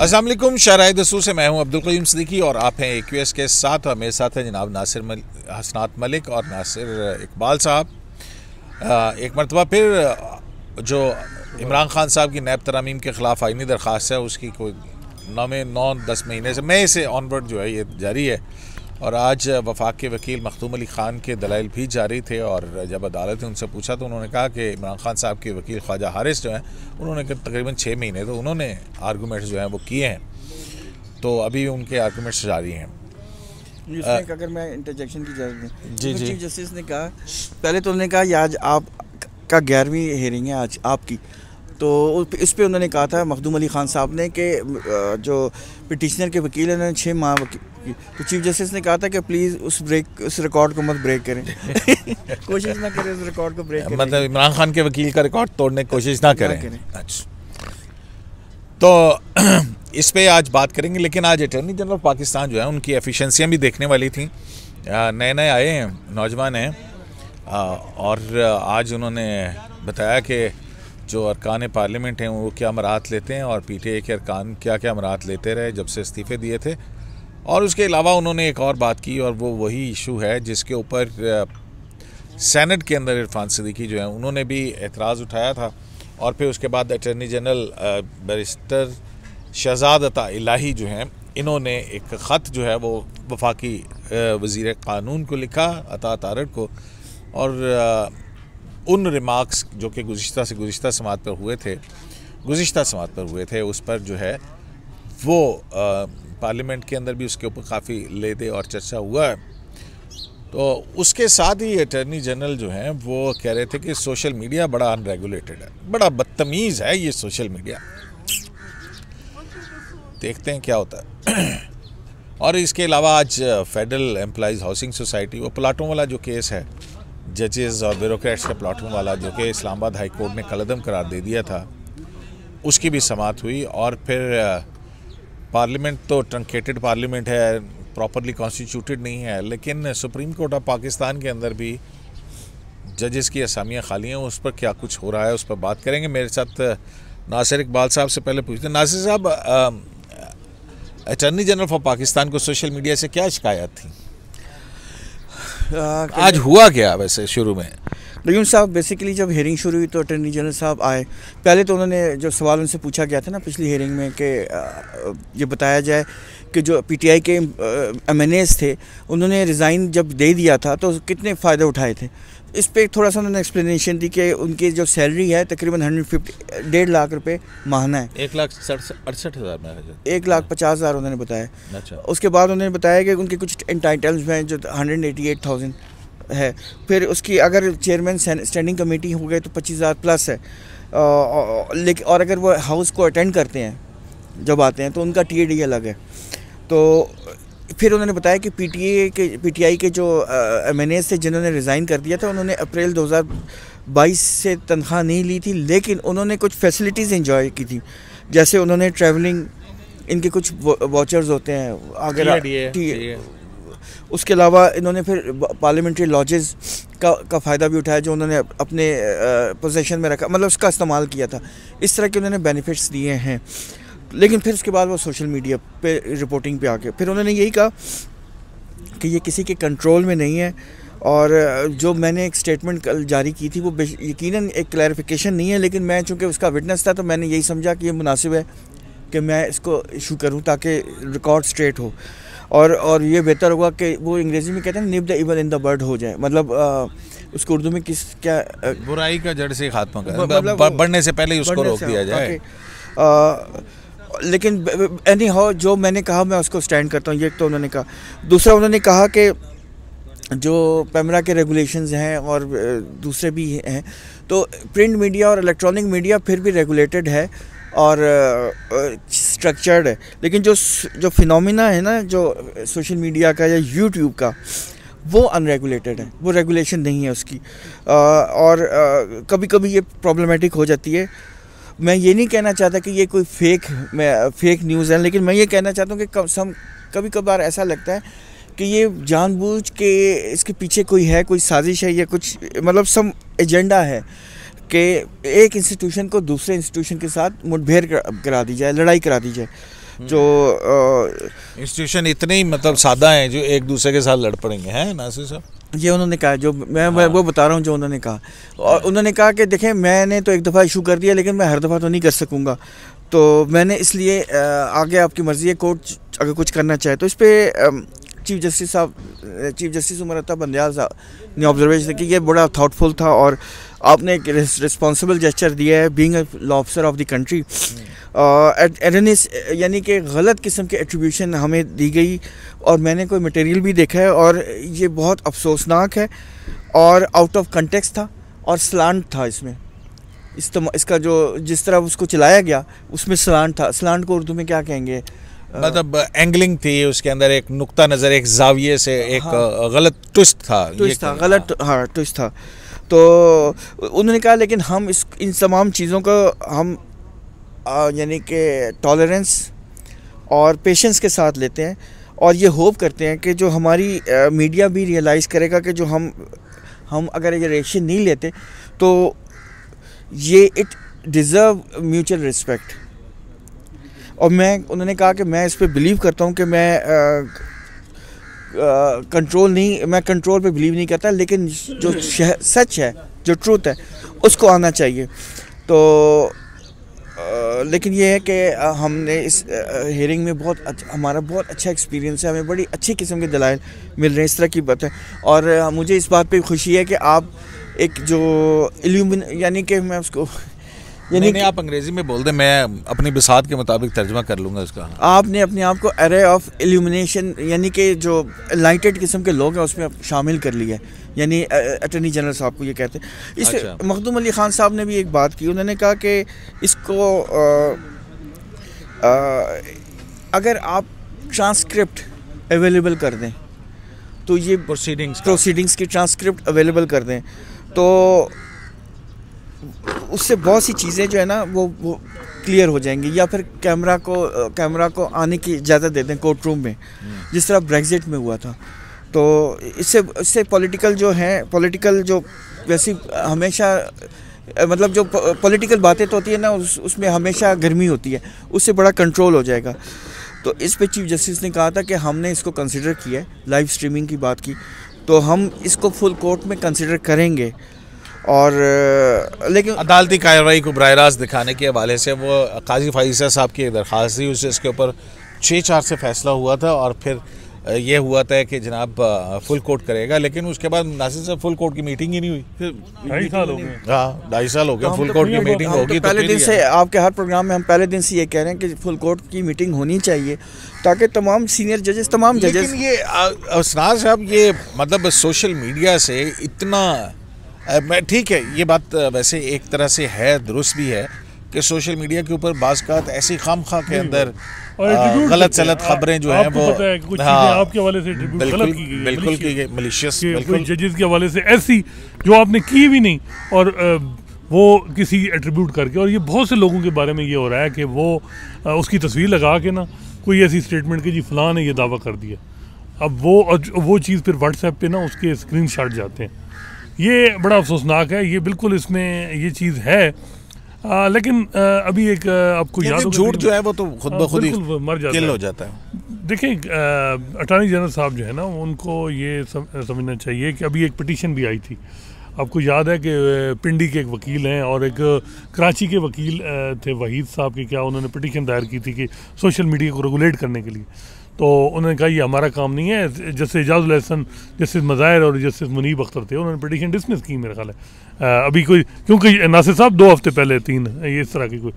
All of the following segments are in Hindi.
अस्सलाम वालेकुम, शराय दसूर से मैं हूं अब्दुल करीम सिद्दीकी और आप हैं AQS के साथ। और मेरे साथ हैं जनाब हसनात मलिक और नासिर इकबाल साहब। एक मरतबा फिर जो इमरान खान साहब की नैब तरामीम के ख़िलाफ़ आइनी दरख्वास्त है उसकी कोई 9-10 महीने से मई से ऑनवर्ड जो है ये जारी है। और आज वफाक के वकील मखदूम अली ख़ान के दलाइल भी जारी थे और जब अदालत ने उनसे पूछा तो उन्होंने कहा कि इमरान खान साहब के वकील ख्वाजा हारिस जो हैं उन्होंने तकरीबन 6 महीने तो उन्होंने आर्गूमेंट्स जो हैं वो किए हैं, तो अभी उनके आर्गूमेंट्स जारी हैं। अगर मैं इंटरजेक्शन की इजाज़त जी जी, चीफ जस्टिस ने कहा, पहले तो उन्होंने कहा आज आपका 11वीं हियरिंग है आज आपकी, तो इस पे उन्होंने कहा था मखदूम अली ख़ान साहब ने कि जो पिटिशनर के वकील हैं उन्होंने 6 माह तो चीफ जस्टिस ने कहा था कि प्लीज़ उस रिकॉर्ड को मत ब्रेक करें कोशिश ना करें उस रिकॉर्ड को ब्रेक करें, मतलब इमरान खान के वकील का रिकॉर्ड तोड़ने की कोशिश ना करें। अच्छा, तो इस पे आज बात करेंगे, लेकिन आज अटॉर्नी जनरल पाकिस्तान जो है उनकी एफिशिएंसियाँ भी देखने वाली थी। नए नए आए हैं, नौजवान हैं, और आज उन्होंने बताया कि जो अरकान पार्लियामेंट हैं वो क्या मराहत लेते हैं और PTI के अरकान क्या क्या मराहत लेते रहे जब से इस्तीफ़े दिए थे। और उसके अलावा उन्होंने एक और बात की और वो वही इशू है जिसके ऊपर सेनेट के अंदर इरफान सिद्दीकी जो है उन्होंने भी एतराज़ उठाया था। और फिर उसके बाद अटॉर्नी जनरल बैरिस्टर शहजाद अता इलाही जो हैं इन्होंने एक ख़त जो है वो वफाकी वज़ीर क़ानून को लिखा, अता तारड़ को, और उन रिमार्क्स जो कि गुज़िश्ता समात पर हुए थे उस पर जो है वो पार्लियामेंट के अंदर भी उसके ऊपर काफ़ी लेदे और चर्चा हुआ है। तो उसके साथ ही अटॉर्नी जनरल जो हैं वो कह रहे थे कि सोशल मीडिया बड़ा अनरेगुलेटेड है, बड़ा बदतमीज़ है ये सोशल मीडिया। देखते हैं क्या होता है। और इसके अलावा आज फेडरल एम्प्लॉइज़ हाउसिंग सोसाइटी, वो प्लाटों वाला जो केस है, जजेस और ब्यूरोक्रेट्स के प्लाटों वाला जो कि इस्लामाबाद हाई कोर्ट ने कलअदम करार दे दिया था, उसकी भी समाअत हुई। और फिर पार्लियामेंट तो ट्रंकेटेड पार्लियामेंट है, प्रॉपरली कॉन्स्टिट्यूटेड नहीं है, लेकिन सुप्रीम कोर्ट ऑफ पाकिस्तान के अंदर भी जजेस की असामियाँ खाली हैं। उस पर क्या कुछ हो रहा है उस पर बात करेंगे। मेरे साथ नासिर इकबाल साहब से पहले पूछते हैं। नासिर साहब, अटॉर्नी जनरल फॉर पाकिस्तान को सोशल मीडिया से क्या शिकायत थी? आज हुआ क्या वैसे शुरू में? नईम साहब, बेसिकली जब हियरिंग शुरू हुई तो अटॉर्नी जनरल साहब आए। पहले तो उन्होंने जो सवाल उनसे पूछा गया था ना पिछली हियरिंग में कि ये बताया जाए कि जो PTI के MNAs थे उन्होंने रिज़ाइन जब दे दिया था तो कितने फ़ायदे उठाए थे। इस पर थोड़ा सा उन्होंने एक्सप्लेनेशन दी कि उनकी जो सैलरी है तकरीबन 1.5 लाख रुपए माहना है। 1,68,000 में 1,50,000 उन्होंने बताया। अच्छा। उसके बाद उन्होंने बताया कि उनके कुछ एंटाइटल्स हैं जो 188,000 है। फिर उसकी अगर चेयरमैन स्टैंडिंग कमेटी हो गए तो 25,000 प्लस है। लेकिन और अगर वो हाउस को अटेंड करते हैं जब आते हैं तो उनका TAD अलग है। तो फिर उन्होंने बताया कि PTI के जो MNAs थे जिन्होंने रिज़ाइन कर दिया था उन्होंने अप्रैल 2022 से तनख्वाह नहीं ली थी, लेकिन उन्होंने कुछ फैसिलिटीज़ इंजॉय की थी। जैसे उन्होंने ट्रैवलिंग, इनके कुछ वाचर्स होते हैं अगर उसके अलावा इन्होंने फिर पार्लियामेंट्री लॉजेस का फ़ायदा भी उठाया जो उन्होंने अपने पोजीशन में रखा, मतलब उसका इस्तेमाल किया था। इस तरह के उन्होंने बेनिफिट्स दिए हैं। लेकिन फिर उसके बाद वो सोशल मीडिया पे रिपोर्टिंग पे आके फिर उन्होंने यही कहा कि ये किसी के कंट्रोल में नहीं है। और जो मैंने एक स्टेटमेंट कल जारी की थी वो यकीनन एक क्लैरिफिकेशन नहीं है, लेकिन मैं चूँकि उसका विटनेस था तो मैंने यही समझा कि ये मुनासिब है कि मैं इसको इशू करूँ ताकि रिकॉर्ड स्ट्रेट हो और ये बेहतर होगा कि वो अंग्रेज़ी में कहते हैं nib the evil in the bird हो जाए, मतलब उसको उर्दू में क्या बुराई का जड़ से खात्मा कर, बढ़ने से पहले ही उसको रोक दिया जाए। लेकिन एनी हाउ जो मैंने कहा मैं उसको स्टैंड करता हूँ, ये तो उन्होंने कहा। दूसरा उन्होंने कहा कि जो पैमरा के रेगुलेशंस हैं और दूसरे भी हैं, तो प्रिंट मीडिया और इलेक्ट्रॉनिक मीडिया फिर भी रेगुलेटेड है और स्ट्रक्चर्ड है, लेकिन जो फिनोमिना है ना जो सोशल मीडिया का या यूट्यूब का, वो अनरेगुलेटेड है, वो रेगुलेशन नहीं है उसकी। और कभी कभी ये प्रॉब्लमेटिक हो जाती है। मैं ये नहीं कहना चाहता कि ये कोई फेक न्यूज़ है, लेकिन मैं ये कहना चाहता हूँ कि कभी कभार ऐसा लगता है कि ये जानबूझ के इसके पीछे कोई साजिश है या कुछ, मतलब सम एजेंडा है कि एक इंस्टीट्यूशन को दूसरे इंस्टीट्यूशन के साथ मुठभेड़ करा दी जाए, लड़ाई करा दी जाए। जो इंस्टीट्यूशन इतने ही मतलब सादा हैं जो एक दूसरे के साथ लड़ पड़ेंगे, हैं नासिर साहब? ये उन्होंने कहा, जो मैं वो बता रहा हूँ जो उन्होंने कहा। और उन्होंने कहा कि देखें, मैंने तो एक दफ़ा इशू कर दिया, लेकिन मैं हर दफ़ा तो नहीं कर सकूँगा, तो मैंने इसलिए आगे आपकी मर्ज़ी है, कोर्ट अगर कुछ करना चाहे तो। इस पर चीफ जस्टिस उमर अता बंदयाल साहब ने ऑब्जर्वेशन की, ये बड़ा थाटफुल था और आपने एक रिस्पॉन्सिबल जेस्चर दिया है, being a law officer of the country. एरनेस यानी कि गलत किस्म के एट्रीब्यूशन हमें दी गई, और मैंने कोई मटेरियल भी देखा है और ये बहुत अफसोसनाक है और आउट ऑफ कंटेक्स्ट था और स्लांट था इसमें। इसका जो जिस तरह उसको चलाया गया उसमें स्लांट था। स्लांट को उर्दू में क्या कहेंगे? मतलब एंगलिंग थी उसके अंदर, एक नुक्ता नज़र, एक जाविये से एक गलत ट्विस्ट था। ट्विस्ट था। तो उन्होंने कहा लेकिन हम इन तमाम चीज़ों को हम यानी कि टॉलरेंस और पेशेंस के साथ लेते हैं, और ये होप करते हैं कि जो हमारी मीडिया भी रियलाइज़ करेगा कि जो हम अगर ये रिएक्शन नहीं लेते तो ये इट डिज़र्व म्यूचुअल रिस्पेक्ट। और उन्होंने कहा कि मैं इस पे बिलीव करता हूँ कि मैं कंट्रोल पे बिलीव नहीं करता, लेकिन जो सच है, जो ट्रूथ है, उसको आना चाहिए। तो लेकिन ये है कि हमने इस हियरिंग में हमारा बहुत अच्छा एक्सपीरियंस है, हमें बड़ी अच्छी किस्म के दलाइल मिल रहे हैं, इस तरह की बात है। और मुझे इस बात पे खुशी है कि आप एक जो यानी कि मैं उसको नहीं, आप अंग्रेजी में बोल दें, मैं अपनी बिसात के मुताबिक तर्जुमा कर लूँगा इसका। आपने अपने आप को एरे ऑफ इल्यूमिनेशन यानी कि जो एनलाइटेड किस्म के लोग हैं उसमें शामिल कर लिया है, यानी अटॉर्नी जनरल साहब को ये कहते हैं। इस मखदूम अली ख़ान साहब ने भी एक बात की, उन्होंने कहा कि इसको अगर आप ट्रांसक्रिप्ट अवेलेबल कर दें तो ये प्रोसीडिंग्स की ट्रांसक्रिप्ट अवेलेबल कर दें तो उससे बहुत सी चीज़ें जो है ना वो क्लियर हो जाएंगी, या फिर कैमरा को आने की इजाज़त दे दें कोर्ट रूम में, जिस तरह ब्रेग्जिट में हुआ था। तो इससे पॉलिटिकल जो वैसी हमेशा मतलब जो पॉलिटिकल बातें तो होती है ना उसमें हमेशा गर्मी होती है, उससे बड़ा कंट्रोल हो जाएगा। तो इस पे चीफ जस्टिस ने कहा था कि हमने इसको कंसिडर किया है, लाइव स्ट्रीमिंग की बात की, तो हम इसको फुल कोर्ट में कंसिडर करेंगे। और लेकिन अदालती कार्रवाई को बराह रास्त दिखाने के हवाले से वो काजी फाइजा साहब की दरख्वास्त थी, उससे इसके ऊपर 6-4 से फैसला हुआ था और फिर ये हुआ था कि जनाब फुल कोर्ट करेगा, लेकिन उसके बाद नासिर साहब फुल कोर्ट की मीटिंग ही नहीं हुई। फिर 2.5 साल हो गए। हाँ, 2.5 साल हो गए। फुल कोर्ट की मीटिंग होगी तो पहले दिन से आपके हर प्रोग्राम में हम पहले दिन से ये कह रहे हैं कि फुल कोर्ट की मीटिंग होनी चाहिए ताकि तमाम सीनियर जजेस लेकिन ये असरार साहब ये मतलब सोशल मीडिया से इतना ठीक है, ये बात वैसे एक तरह से है, दुरुस्त भी है कि सोशल मीडिया के ऊपर बाज़ ऐसी खामखा के अंदर गलत सलत खबरें जो हैं वो आपके हवाले से गलत की गई, बिल्कुल की गई, मलिशियस, कोई जजेस के हवाले से ऐसी जो आपने की भी नहीं और वो किसी एट्रीब्यूट करके, और ये बहुत से लोगों के बारे में ये हो रहा है कि वो उसकी तस्वीर लगा के ना कोई ऐसी स्टेटमेंट की जी फलां ने ये दावा कर दिया, अब वो चीज़ फिर व्हाट्सएप पे ना उसके स्क्रीनशॉट जाते हैं। ये बड़ा अफसोसनाक है, ये बिल्कुल इसमें ये चीज़ है। लेकिन अभी एक आपको याद होगा, झूठ जो है वो तो खुद ब खुद ही मर जाता है। देखें, अटॉर्नी जनरल साहब जो है ना उनको ये समझना चाहिए कि अभी एक पिटीशन भी आई थी, आपको याद है कि पिंडी के एक वकील हैं और एक कराची के वकील थे वहीद साहब की, क्या उन्होंने पिटीशन दायर की थी कि सोशल मीडिया को रेगुलेट करने के लिए। तो उन्होंने कहा ये हमारा काम नहीं है। जस्टिस एजाजुल एहसन, जस्टिस मज़ाहिर और जस्टिस मुनीब अख्तर थे, उन्होंने पिटीशन डिसमिस की मेरे ख्याल है अभी कोई, क्योंकि नासिर साहब 2 हफ्ते पहले 3 ये इस तरह की कोई।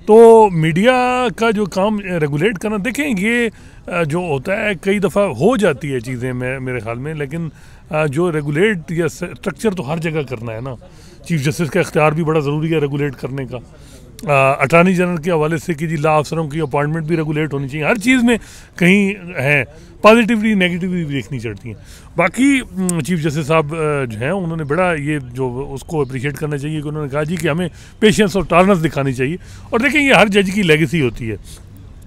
तो मीडिया का जो काम रेगुलेट करना, देखें ये जो होता है कई दफ़ा हो जाती है चीज़ें मेरे ख्याल में, लेकिन जो रेगुलेट या स्ट्रक्चर तो हर जगह करना है ना। चीफ जस्टिस का इख्तियार भी बड़ा ज़रूरी है रेगुलेट करने का। अटॉर्नी जनरल के हवाले से कि जी लॉ अफसरों की अपॉइंटमेंट भी रेगुलेट होनी चाहिए, हर चीज़ में कहीं है पॉजिटिवली नेगेटिवली भी देखनी चढ़ती हैं। बाकी चीफ जस्टिस साहब जो हैं उन्होंने बड़ा ये जो उसको अप्रिशिएट करना चाहिए कि उन्होंने कहा जी कि हमें पेशेंस और टॉलरेंस दिखानी चाहिए। और देखें ये हर जज की लेगेसी होती है,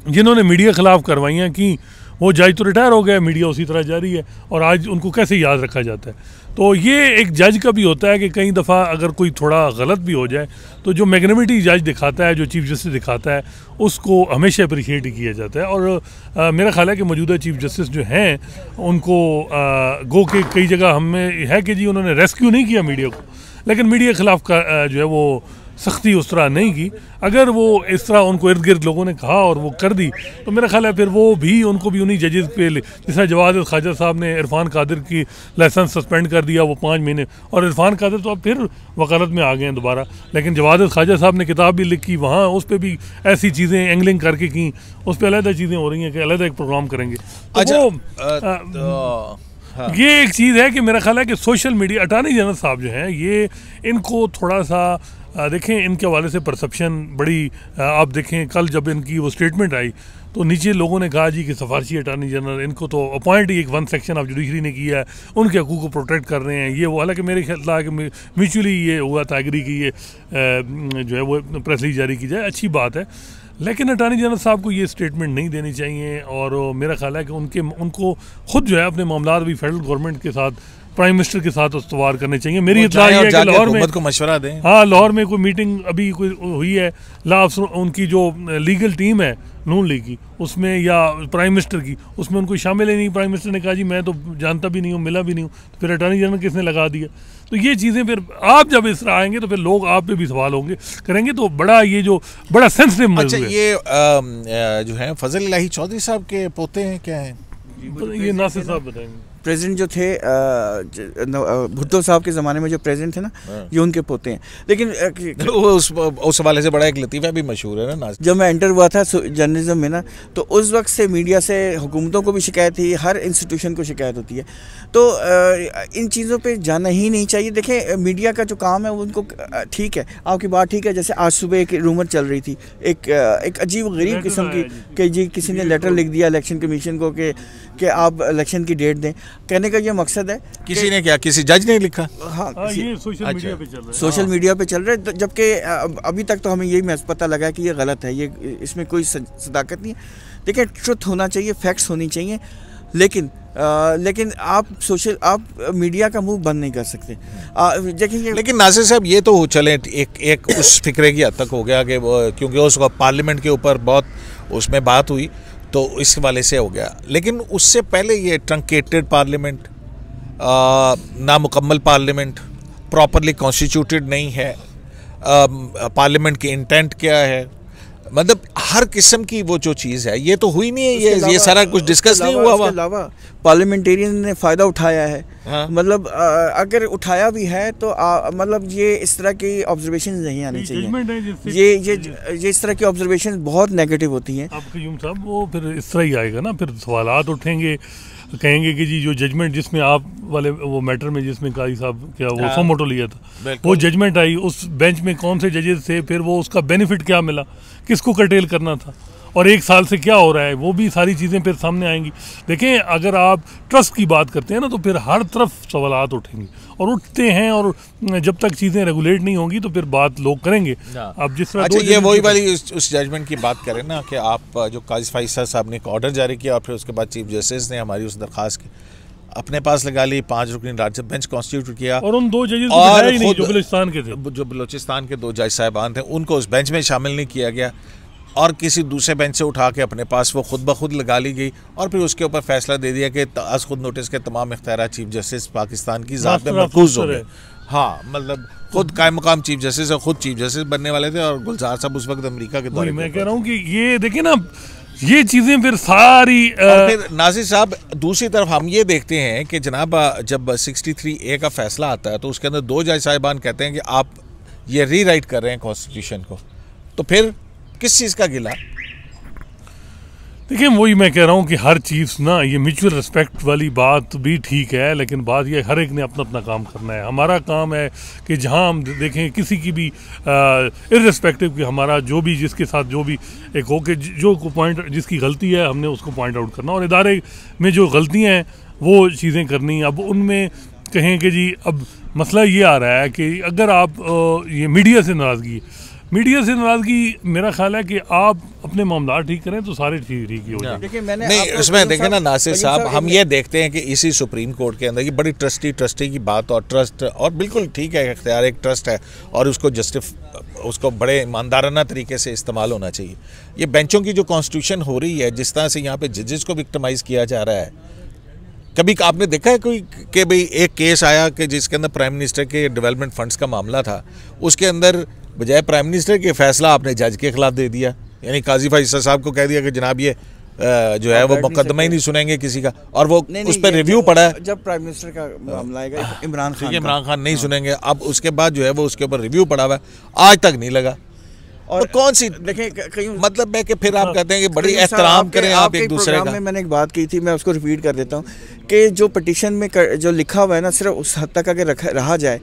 जिन्होंने मीडिया ख़िलाफ़ कार्रवाइयाँ की वो जज तो रिटायर हो गए, मीडिया उसी तरह जारी है, और आज उनको कैसे याद रखा जाता है। तो ये एक जज का भी होता है कि कई दफ़ा अगर कोई थोड़ा गलत भी हो जाए तो जो मैग्नेमिटी जज दिखाता है, जो चीफ जस्टिस दिखाता है, उसको हमेशा अप्रिशिएट किया जाता है। और मेरा ख्याल है कि मौजूदा चीफ जस्टिस जो हैं उनको गो के कई जगह हमें है कि जी उन्होंने रेस्क्यू नहीं किया मीडिया को, लेकिन मीडिया के खिलाफ का जो है वो सख्ती उस तरह नहीं की। अगर वो इस तरह उनको इर्द गिर्द लोगों ने कहा और वो कर दी तो मेरा ख्याल है फिर वो भी उनको भी उन्हीं जजेस पे, जिस तरह जवाद ख्वाजा साहब ने इरफान कादिर की लाइसेंस सस्पेंड कर दिया वो 5 महीने, और इरफान कादिर तो अब फिर वकालत में आ गए हैं दोबारा, लेकिन जवाद ख्वाजा साहब ने किताब भी लिखी, वहाँ उस पर भी ऐसी चीज़ें एंगलिंग करके की, उस पर अलग चीज़ें हो रही हैं कि अलग एक प्रोग्राम करेंगे। हाँ। ये एक चीज़ है कि मेरा ख्याल है कि सोशल मीडिया, अटॉर्नी जनरल साहब जो हैं ये इनको थोड़ा सा देखें, इनके हवाले से परसेप्शन बड़ी, आप देखें कल जब इनकी वो स्टेटमेंट आई तो नीचे लोगों ने कहा जी कि सफारशी अटॉर्नी जनरल इनको तो अपॉइंट ही एक 1 सेक्शन ऑफ जुडिशरी ने किया है, उनके हकूक़ को प्रोटेक्ट कर रहे हैं ये वो। हालांकि मेरे ख्याल था कि म्यूचुअली ये हुआ था एग्री कि ये जो है वो प्रेस रिलीज जारी की जाए, अच्छी बात है, लेकिन अटॉर्नी जनरल साहब को ये स्टेटमेंट नहीं देनी चाहिए। और मेरा ख्याल है कि उनको खुद जो है अपने मामला भी फेडरल गवर्नमेंट के साथ, प्राइम मिनिस्टर के साथ इस्तवार करने चाहिए। मेरी इत्तला ये है कि लाहौर में को मशवरा दें। हाँ, लाहौर में कोई मीटिंग अभी कोई हुई है, उनकी जो लीगल टीम है नून लीग की उसमें या प्राइम मिनिस्टर की, उसमें उनको शामिल ही नहीं। प्राइम मिनिस्टर ने कहा जी मैं तो जानता भी नहीं हूँ, मिला भी नहीं हूँ, तो फिर अटॉर्नी जनरल किसने लगा दिया। तो ये चीज़ें फिर आप जब इस तरह आएंगे तो फिर लोग आप पे भी सवाल होंगे करेंगे, तो बड़ा ये जो बड़ा सेंसिटिव मौजू है। ये जो है फजल इलाही चौधरी साहब के पोते हैं क्या है? ये नासिर साहब बताएंगे। प्रेसिडेंट जो थे भुट्टो साहब के ज़माने में जो प्रेसिडेंट थे ना, ये उनके पोते हैं। लेकिन उस हवाले से बड़ा एक लतीफ़ा भी मशहूर है ना, जब मैं एंटर हुआ था जर्नलिज्म में ना, तो उस वक्त से मीडिया से हुकूमतों को भी शिकायत थी, हर इंस्टीट्यूशन को शिकायत होती है। तो इन चीज़ों पे जाना ही नहीं चाहिए। देखें, मीडिया का जो काम है वो उनको, ठीक है आपकी बात ठीक है, जैसे आज सुबह एक रूमर चल रही थी, एक अजीब गरीब किस्म की कि जी किसी ने लेटर लिख दिया इलेक्शन कमीशन को कि आप इलेक्शन की डेट दें। कहने का ये मकसद है, किसी ने क्या, किसी जज ने लिखा? हाँ, ये सोशल मीडिया पे चल रहा है। सोशल मीडिया पे चल रहा है, जबकि अभी तक तो हमें यही पता लगा है कि ये गलत है, ये इसमें कोई सदाकत नहीं है। देखिए, ट्रुथ होना चाहिए, फैक्ट्स होनी चाहिए, लेकिन आप मीडिया का मुंह बंद नहीं कर सकते। देखिए, लेकिन नासिर साहब ये तो चले एक उस फिक्रे की हद तक हो गया कि क्योंकि उस पार्लियामेंट के ऊपर बहुत उसमें बात हुई तो इस वाले से हो गया, लेकिन उससे पहले ये ट्रंकेटेड पार्लियामेंट, नामुकम्मल पार्लियामेंट, प्रॉपरली कॉन्स्टिट्यूटेड नहीं है, पार्लियामेंट की इंटेंट क्या है, मतलब हर किस्म की वो जो चीज़ है ये तो हुई नहीं है। ये सारा कुछ डिस्कस नहीं हुआ। अलावा पार्लियामेंटियन ने फ़ायदा उठाया है। हाँ? मतलब अगर उठाया भी है तो मतलब ये इस तरह की ऑब्जर्वेशन नहीं आनी चाहिए। ये इस तरह की ऑब्जर्वेशन बहुत नेगेटिव होती हैं। आप क़य्यूम साहब, वो फिर इस तरह ही आएगा ना, फिर सवालात उठेंगे, कहेंगे कि जी जो जजमेंट जिसमें आप वाले वो मैटर में जिसमें काजी साहब क्या वो फोमोटो लिया था, वो जजमेंट आई, उस बेंच में कौन से जजेस थे, फिर वो उसका बेनिफिट क्या मिला, किसको कर्टेल करना था, और 1 साल से क्या हो रहा है, वो भी सारी चीज़ें फिर सामने आएंगी। देखें, अगर आप ट्रस्ट की बात करते हैं ना तो फिर हर तरफ सवालात उठेंगे और उठते हैं, और जब तक चीज़ें रेगुलेट नहीं होंगी तो फिर बात लोग करेंगे। अब जिस तरह ये वही वाली उस जजमेंट की बात करें ना कि आप जो काजी फैसल साहब ने एक ऑर्डर जारी किया और फिर उसके बाद चीफ जस्टिस ने हमारी उस दरख्वास्त की अपने पास लगा ली, 5 रुकनी राज्य बेंच कॉन्स्टिट्यूट किया, और उन 2 जजेस को नहीं जो बलूचिस्तान के थे, जो बलूचिस्तान के 2 जज साहिबान थे, उनको उस बेंच में शामिल नहीं किया गया और किसी दूसरे बेंच से उठा के अपने पास वो खुद ब खुद लगा ली गई, और फिर उसके ऊपर फैसला दे दिया कि आज खुद नोटिस के तमाम इख्तियार चीफ जस्टिस पाकिस्तान की ज़ात में मरकूज हो गए। हाँ, मतलब खुद कायम मुकाम चीफ जस्टिस और खुद चीफ जस्टिस बनने वाले थे, और गुलजार साहब उस वक्त अमेरिका के दौरे। मैं कह रहा हूँ कि ये देखिए ना, ये चीज़ें फिर सारी फिर नासिर साहब दूसरी तरफ हम ये देखते हैं कि जनाब जब 63A का फैसला आता है तो उसके अंदर 2 जज साहिबान कहते हैं कि आप ये रीराइट कर रहे हैं कॉन्स्टिट्यूशन को, तो फिर किस चीज़ का गिला? देखिए, वही मैं कह रहा हूँ कि हर चीज़ ना, ये म्यूचुअल रिस्पेक्ट वाली बात भी ठीक है, लेकिन बात ये हर एक ने अपना अपना काम करना है। हमारा काम है कि जहाँ हम देखें किसी की भी इर्रिस्पेक्टिव कि हमारा जो भी जिसके साथ जो भी एक हो कि जो को पॉइंट जिसकी गलती है हमने उसको पॉइंट आउट करना, और इदारे में जो गलतियाँ हैं वो चीज़ें करनी। अब उनमें कहें कि जी अब मसला ये आ रहा है कि अगर आप ये मीडिया से नाराज़गी, मीडिया से नाराजगी, मेरा ख्याल है कि आप अपने मामला ठीक करें तो सारे ठीक ही हो जाएंगे। देखिए मैंने नहीं, उसमें देखें ना नासिर साहब, हम ये देखते हैं कि इसी सुप्रीम कोर्ट के अंदर ये बड़ी ट्रस्टी की बात, और ट्रस्ट, और बिल्कुल ठीक है, इख्तियार एक ट्रस्ट है और उसको बड़े ईमानदाराना तरीके से इस्तेमाल होना चाहिए। ये बेंचों की जो कॉन्स्टिट्यूशन हो रही है, जिस तरह से यहाँ पे जजेस को विक्टिमाइज किया जा रहा है, कभी आपने देखा है कोई कि भाई एक केस आया कि जिसके अंदर प्राइम मिनिस्टर के डेवलपमेंट फंड्स का मामला था, उसके अंदर बजाय प्राइम मिनिस्टर के फैसला आपने जज के खिलाफ दे दिया, यानी काजी फैसल साहब को कह दिया कि जनाब ये जो है वो मुकदमा ही नहीं सुनेंगे किसी का, और वो उस पर रिव्यू पड़ा है। जब प्राइम मिनिस्टर का मामला आएगा इमरान खान नहीं सुनेंगे, अब उसके बाद जो है वो उसके ऊपर रिव्यू पड़ा हुआ है, आज तक नहीं लगा। और तो कौन सी देखें मतलब है कि फिर आप कहते हैं कि बड़ी एहतराम करें आप एक दूसरे का। मैंने एक बात की थी, मैं उसको रिपीट कर देता हूँ कि जो पिटीशन में जो लिखा हुआ है ना, सिर्फ उस हद तक अगर रहा जाए,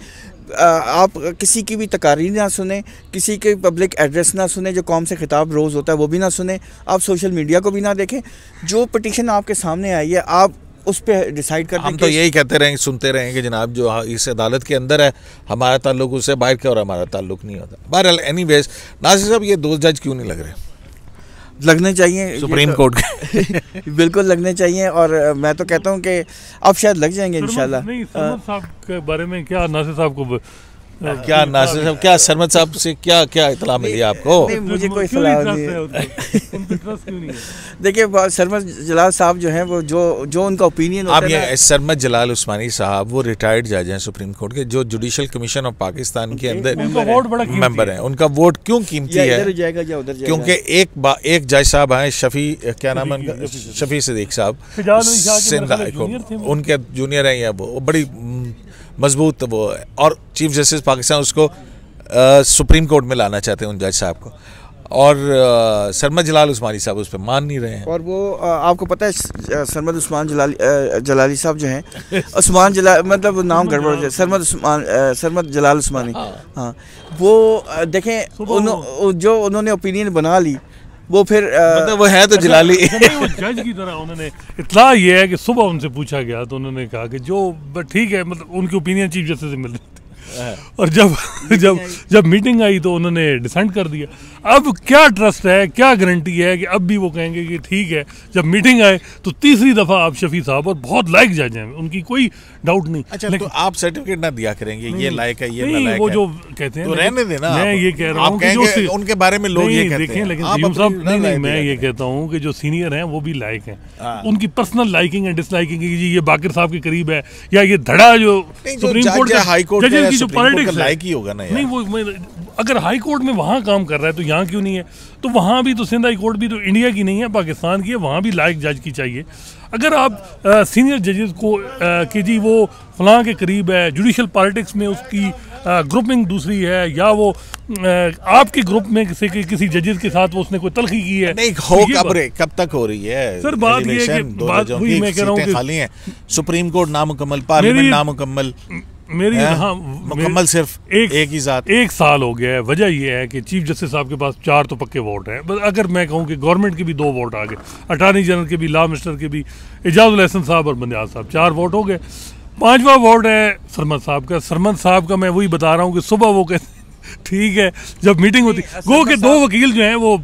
आप किसी की भी तकारीर ना सुने, किसी के पब्लिक एड्रेस ना सुने, जो कौम से खिताब रोज़ होता है वो भी ना सुने, आप सोशल मीडिया को भी ना देखें, जो पिटीशन आपके सामने आई है आप उस पर डिसाइड कर दें। हम तो यही कहते रहेंगे, सुनते रहेंगे कि जनाब जो इस अदालत के अंदर है हमारा ताल्लुक उससे बाहर का, और हमारा ताल्लुक नहीं होता। बहरहाल एनीवेज, नासिर साहब ये 2 जज क्यों नहीं लग रहे? लगने चाहिए सुप्रीम कोर्ट के बिल्कुल लगने चाहिए, और मैं तो कहता हूँ कि अब शायद लग जाएंगे इंशाल्लाह। नहीं, सरमद साहब के बारे में क्या नासिर साहब को क्या नासिर साहब, क्या सरमद साहब से क्या क्या इतला मिली आपको? नहीं, मुझे कोई सलाह नहीं है। देखिए सरमद जलाल साहब जो हैं वो जो उनका ओपिनियन होता है। आप ये सरमद जलाल उस्मानी साहब वो रिटायर्ड जज हैं सुप्रीम कोर्ट के, जो जुडिशल कमीशन ऑफ पाकिस्तान के अंदर मेंबर हैं। उनका वोट क्यों कीमती है? क्योंकि एक जज साहब आए, शफी, क्या नाम है उनका, शफी सिद्दीक साहब, सिंध हाई कोर्ट, उनके जूनियर हैं या वो बड़ी मजबूत वो, और चीफ जस्टिस पाकिस्तान उसको सुप्रीम कोर्ट में लाना चाहते हैं उन जज साहब को, और सरमद जलाल उस्मानी साहब उस पर मान नहीं रहे हैं। और वो आपको पता है सरमद उस्मान जलाली साहब जो हैं, उस्मान जलाल मतलब नाम गड़बड़ हो जाए, सरमद जलाल उस्मानी, हाँ, वो देखें जो उन्होंने ओपिनियन बना ली, वो फिर मतलब वो है तो जलाली वो जज की तरह। उन्होंने इतना ये है कि सुबह उनसे पूछा गया तो उन्होंने कहा कि जो ठीक है, मतलब उनकी ओपिनियन चीफ जस्टिस से मिल रही थी, और जब मीटिंग आई तो उन्होंने डिसेंट कर दिया। अब क्या ट्रस्ट है, क्या गारंटी है कि अब भी वो कहेंगे कि ठीक है? जब मीटिंग आए तो तीसरी दफा आप शफी साहब, और बहुत लायक जज हैं, उनकी कोई डाउट नहीं। अच्छा, तो आप सर्टिफिकेट ना दिया करेंगे ये लायक है, ये नालायक वो है, जो कहते हैं तो रहने देना। मैं ये कह रहा हूँ कि उनके बारे में लोग ये कहते हैं, लेकिन यूं साहब नहीं, मैं ये कहता हूँ कि जो सीनियर हैं वो भी लायक हैं, उनकी पर्सनल लाइकिंग एंड डिसलाइकिंग है, ये बाकिर साहब के करीब है, या ये धड़ा जो सुप्रीम कोर्ट हाई कोर्ट की जो पॉलिटिक्स है, ही होगा ना यार। नहीं, वो अगर हाई कोर्ट में वहाँ काम कर रहा है तो यहाँ क्यों नहीं है? तो वहाँ भी तो सिंध हाई कोर्ट भी तो इंडिया की नहीं है, पाकिस्तान की है, वहाँ भी लायक जज की चाहिए। अगर आप सीनियर जजेस को कि जी वो फलां के करीब है, जुडिशल पॉलिटिक्स में उसकी ग्रुपिंग दूसरी है, या वो आपके ग्रुप में किसी जजेस के साथ वो उसने कोई तलखी की है, नहीं हो कब तक हो रही है सर? बात ये है कि बात वही मैं कह रहा हूँ कि खाली हैं, सुप्रीम कोर्ट नामुकम्मल, पार्लियामेंट नामुकम्मल, मेरी मुकम्मल सिर्फ एक ही जात। 1 साल हो गया है। वजह यह है कि चीफ जस्टिस साहब के पास 4 तो पक्के वोट हैं, बस अगर मैं कहूँ कि गवर्नमेंट के भी 2 वोट आ गए, अटॉर्नी जनरल के भी, लॉ मिनिस्टर के भी, एजाजुल हसन साहब और बंदियाल साहब, 4 वोट हो गए। 5वां वोट है सरमद साहब का। सरमद साहब का मैं वही बता रहा हूँ कि सुबह वो कहते ठीक है, जब मीटिंग होती गो के 2 वकील जो हैं वो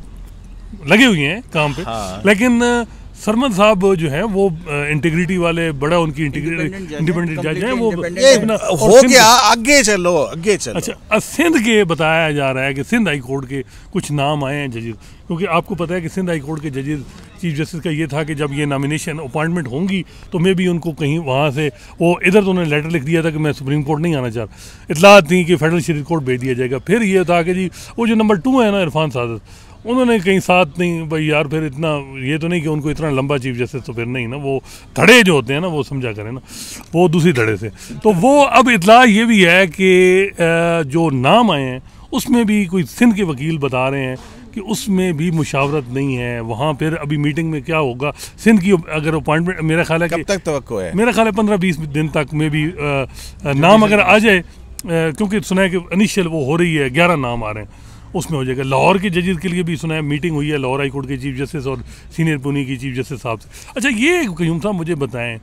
लगे हुए हैं काम पे, लेकिन सरमद साहब जो है वो इंटीग्रिटी वाले, बड़ा उनकी इंडिपेंडेंट जज हैं वो हो गया। आगे चलो। अच्छा, सिंध के बताया जा रहा है कि सिंध हाई कोर्ट के कुछ नाम आए हैं जजेस, क्योंकि आपको पता है कि सिंध हाई कोर्ट के जजेस, चीफ जस्टिस का ये था कि जब ये नॉमिनेशन अपॉइंटमेंट होंगी तो मे भी उनको कहीं वहाँ से वो इधर तो उन्होंने लेटर लिख दिया था कि मैं सुप्रीम कोर्ट नहीं आना चाह रहा, इतलात थी कि फेडरल शरीफ कोर्ट भेज दिया जाएगा। फिर ये था कि जी वो जो नंबर 2 है ना, इरफान सादत, उन्होंने कहीं साथ नहीं, भाई यार फिर इतना ये तो नहीं कि उनको इतना लंबा चीफ जस्टिस तो फिर नहीं ना, वो धड़े जो होते हैं ना वो समझा करें ना, वो दूसरी धड़े से। तो वो अब इतला ये भी है कि जो नाम आए हैं उसमें भी कोई सिंध के वकील बता रहे हैं कि उसमें भी मुशावरत नहीं है वहाँ। फिर अभी मीटिंग में क्या होगा, सिंध की अगर अपॉइंटमेंट, मेरा ख्याल है कब तक तवक्को है? मेरा ख्याल है 15-20 दिन तक में भी नाम अगर आ जाए, क्योंकि सुना है कि इनिशियल वो हो रही है, 11 नाम आ रहे हैं, उसमें हो जाएगा। लाहौर के जजेस के लिए भी सुना है मीटिंग हुई है, लाहौर हाई कोर्ट के चीफ जस्टिस और सीनियर पुनी की चीफ जस्टिस साहब से। अच्छा, ये क्यूम साहब मुझे बताएं,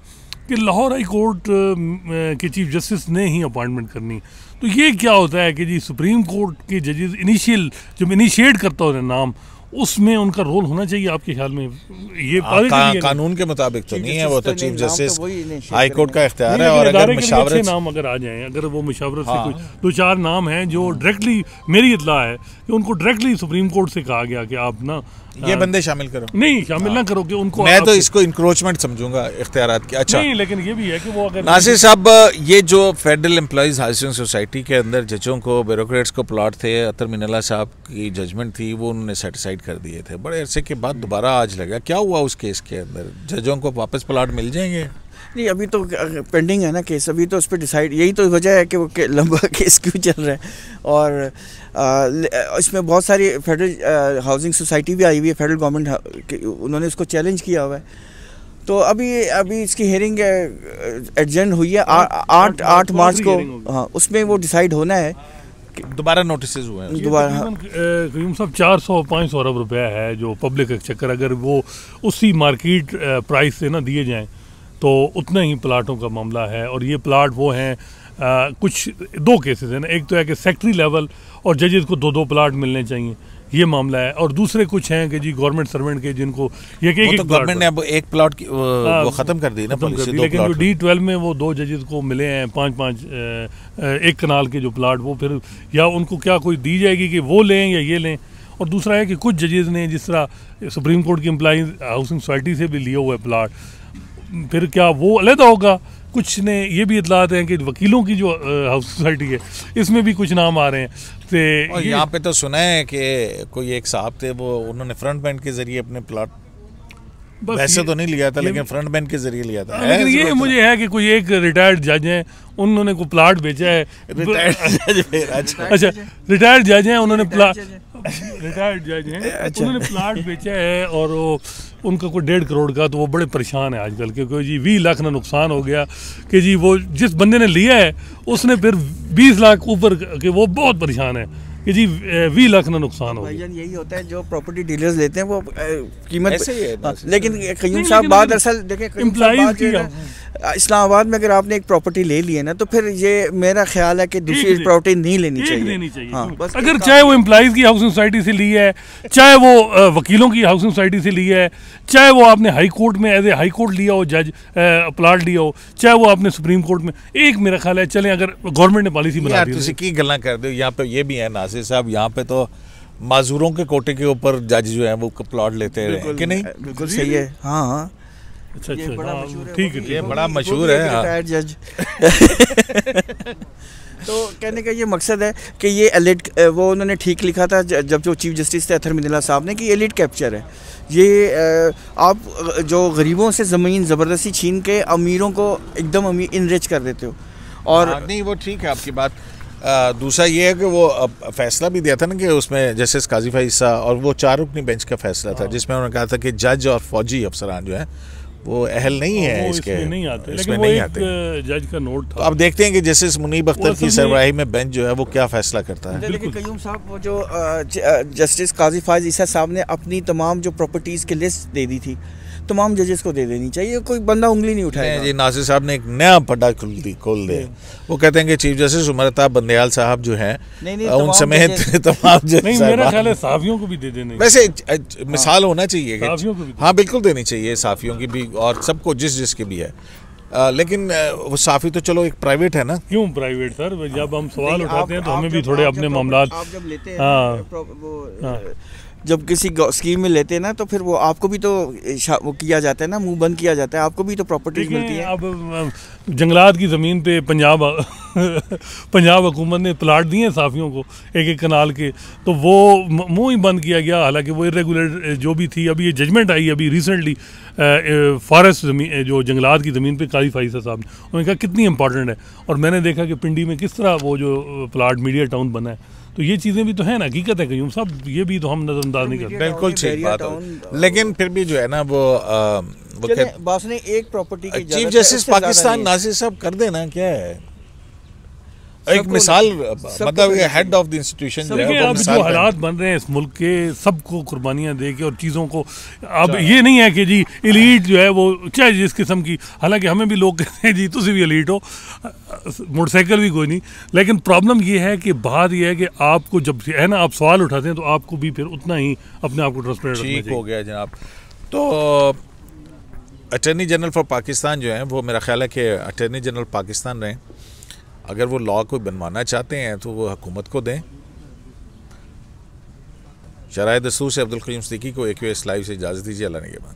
कि लाहौर हाई कोर्ट के चीफ जस्टिस ने ही अपॉइंटमेंट करनी। तो ये क्या होता है कि जी सुप्रीम कोर्ट के जजेस जब इनिशिएट करता हो नाम, उसमें उनका रोल होना चाहिए आपके ख्याल में? ये कानून के मुताबिक तो नहीं है, वो तो चीफ जस्टिस हाई कोर्ट का इख्तियार है। और अगर मशावरत नाम अगर आ जाएं, अगर वो मशावरत से कुछ 2-4 नाम हैं जो डायरेक्टली, मेरी इत्तला है कि उनको डायरेक्टली सुप्रीम कोर्ट से कहा गया कि आप ना ये बंदे शामिल करो, नहीं शामिल ना करो कि उनको, मैं तो इसको इंक्रोचमेंट समझूंगा इख्तियारात की। अच्छा नहीं, लेकिन ये भी है कि वो अगर नासिर साहब, ये जो फेडरल एम्प्लॉइज हाउसिंग सोसाइटी के अंदर जजों को, ब्यूरोक्रेट्स को प्लॉट थे, अतर मिनल्ला साहब की जजमेंट थी, वो उन्होंने सेटिसाइड कर दिए थे। बड़े अरसे के बाद दोबारा आज लगा, क्या हुआ उस केस के अंदर? जजों को वापस प्लॉट मिल जाएंगे? नहीं, अभी तो पेंडिंग है ना केस, अभी तो उस पर डिसाइड, यही तो वजह है कि वो लंबा केस क्यों चल रहा है। और इसमें बहुत सारी फेडरल हाउसिंग सोसाइटी भी आई हुई है, फेडरल गवर्नमेंट उन्होंने इसको चैलेंज किया हुआ है। तो अभी इसकी हियरिंग एडजर्न हुई है 8 मार्च को। हाँ, उसमें वो डिसाइड होना है। दोबारा नोटिस हुए हैं दोबारा। करीम साहब 400-500 अरब रुपया है जो पब्लिक एक्सचेकर, अगर वो उसी मार्केट प्राइस से ना दिए जाएं तो उतना ही प्लाटों का मामला है। और ये प्लाट वो हैं, कुछ 2 केसेस हैं ना, एक तो है कि सेक्रेटरी लेवल और जजेस को 2-2 प्लाट मिलने चाहिए, ये मामला है। और दूसरे कुछ हैं कि जी गवर्नमेंट सर्वेंट के जिनको ये कि तो गवर्नमेंट ने अब एक प्लाट की वो खत्म कर दी ना पॉलिसी, लेकिन जो D12 में वो 2 जजेस को मिले हैं 5-5 1 कनाल के जो प्लाट, वो फिर या उनको क्या कोई दी जाएगी कि वो लें या ये लें। और दूसरा है कि कुछ जजेस ने, जिस तरह सुप्रीम कोर्ट की एम्प्लॉइज हाउसिंग सोसाइटी से भी लिए हुए प्लाट, फिर क्या वो अलग होगा? कुछ ने ये भी इतलात हैं कि वकीलों की जो हाउस सोसाइटी है इसमें भी कुछ नाम आ रहे हैं। और यहाँ पे तो सुना है कि कोई एक साहब थे, वो उन्होंने फ्रंट बैंड के जरिए अपने प्लॉट, वैसे तो नहीं लिया था लेकिन फ्रंट बैंड के जरिए लिया था। लेकिन ये मुझे है कि कोई एक रिटायर्ड जज हैं, उन्होंने कोई प्लाट बेचा है। अच्छा, रिटायर्ड जज हैं, उन्होंने रिटायर्ड जज हैं, उन्होंने प्लाट बेचा है और वो उनका कोई 1.5 करोड़ का, तो वो बड़े परेशान है आजकल, क्योंकि जी 20 लाख ना नुकसान हो गया कि जी वो जिस बंदे ने लिया है उसने फिर 20 लाख ऊपर के, वो बहुत परेशान है कि जी 20 लाख ना नुकसान हो गया। यही होता है जो प्रॉपर्टी डीलर्स लेते हैं, वो कीमत ऐसे ही है। लेकिन कयूम साहब बात दरअसल देखें, इस्लामाबाद में अगर आपने एक प्रॉपर्टी ले ली है ना, तो फिर ये मेरा ख्याल है कि दूसरी प्रॉपर्टी नहीं लेनी चाहिए। हाँ, बस अगर चाहे वो एम्प्लॉइज की हाउसिंग सोसाइटी से ली है, चाहे वो वकीलों की हाउसिंग सोसाइटी से ली है, चाहे वो आपने हाई कोर्ट में एज ए हाई कोर्ट लिया हो, जज प्लाट लिया हो, चाहे वो आपने सुप्रीम कोर्ट में, एक मेरा ख्याल है चलें अगर गवर्नमेंट ने पॉलिसी बना दी। तुसी की गल्ला कर दो, यहाँ पे ये भी है नासिर साहब, यहाँ पे तो माजूरों के कोटे के ऊपर जज जो है वो प्लॉट लेते हैं कि नहीं? बिल्कुल सही है। हाँ हाँ, अच्छा, ठीक है, ये बड़ा मशहूर है रिटायर्ड जज। तो कहने का ये मकसद है कि ये एलिट, वो उन्होंने ठीक लिखा था जब जो चीफ जस्टिस थे अतर मिनल्ला साहब ने, कि एलिट कैप्चर है ये। आप जो गरीबों से ज़मीन ज़बरदस्ती छीन के अमीरों को एकदम अमीर इनरिच कर देते हो। और नहीं, वो ठीक है आपकी बात। दूसरा ये है कि वो फैसला भी दिया था ना कि उसमें जस्टिस काजी फाइसा, और वो 4 रुकनी बेंच का फैसला था जिसमें उन्होंने कहा था कि जज और फौजी अफसरान जो है वो अहल नहीं है इसके, नहीं आते, लेकिन वो एक जज का नोट था। तो अब देखते हैं कि जस्टिस मुनीब अख्तर की सरबराही में बेंच जो है वो क्या फैसला करता है। लेकिन कयूम साहब, वो जो जस्टिस काजी फाइज ईसा साहब ने अपनी तमाम जो प्रॉपर्टीज़ की लिस्ट दे दी थी, तमाम जजेस को दे देनी चाहिए, कोई बंदा उंगली नहीं उठाएगा। जी नासिर साहब ने एक नया पड्डा खोल दे। वो कहते हैं कि चीफ जस्टिस उमरताब बंदयाल साहब जो हैं उन समेत तमाम जज, नहीं मेरा ख्याल है साफियों को भी दे देने, वैसे मिसाल होना चाहिए। हाँ बिल्कुल देनी चाहिए साफियों की भी, और सबको जिसकी भी है। लेकिन वो साफी तो चलो एक प्राइवेट है ना। क्यों प्राइवेट सर? जब हम सवाल उठाते हैं तो हमें भी थोड़े अपने मामला, जब किसी स्कीम में लेते हैं ना, तो फिर वो आपको भी तो वो किया जाता है ना, मुंह बंद किया जाता है, आपको भी तो प्रॉपर्टीज मिलती है। अब जंगलात की ज़मीन पे पंजाब हुकूमत ने प्लाट दिए हैं साफियों को 1-1 कनाल के, तो वो मुंह ही बंद किया गया। हालांकि वो इरेगुलर जो भी थी, अभी ये जजमेंट आई अभी रिसेंटली फॉरेस्ट ज़मीन, जो जंगलात की ज़मीन पे काजी फाइसा साहब ने, उन्होंने कहा कितनी इंपॉर्टेंट है। और मैंने देखा कि पिंडी में किस तरह वो जो प्लाट मीडिया टाउन बना है, तो ये चीज़ें भी तो है ना, हकीकत है कयूम साहब, ये भी तो हम नज़रअंदाज नहीं करते। बिल्कुल ठीक बात है, लेकिन फिर भी जो है ना वो ने एक प्रॉपर्टी की चीफ जस्टिस पाकिस्तान नासिर साहब कर देना क्या है। एक मिसाल, मतलब हेड ऑफ द इंस्टीट्यूशन जो है देखिए वो अब मिसाल जो है। हालात बन रहे हैं इस मुल्क के, सबको कुर्बानियां दे के और चीज़ों को, अब ये नहीं है कि जी एलीट जो है वो चाहे जिस किस्म की, हालांकि हमें भी लोग कहते हैं जी तुम भी एलीट हो, मोटरसाइकिल भी कोई नहीं, लेकिन प्रॉब्लम ये है कि बात ये है कि आपको जब है ना आप सवाल उठाते हैं तो आपको भी फिर उतना ही अपने आप को ट्रांसपेरेंट रखना ठीक चाहिए। हो गया जनाब। तो अटर्नी जनरल फॉर पाकिस्तान जो है वो, मेरा ख्याल है कि अटर्नी जनरल पाकिस्तान रहें। अगर वो लॉ को बनवाना चाहते हैं तो वो हुकूमत को दें। शराय दस्तूर से अब्दुल क़य्यूम सिद्दीकी को AQS लाइव से इजाज़त दीजिए। अल्लाह ने के बाद।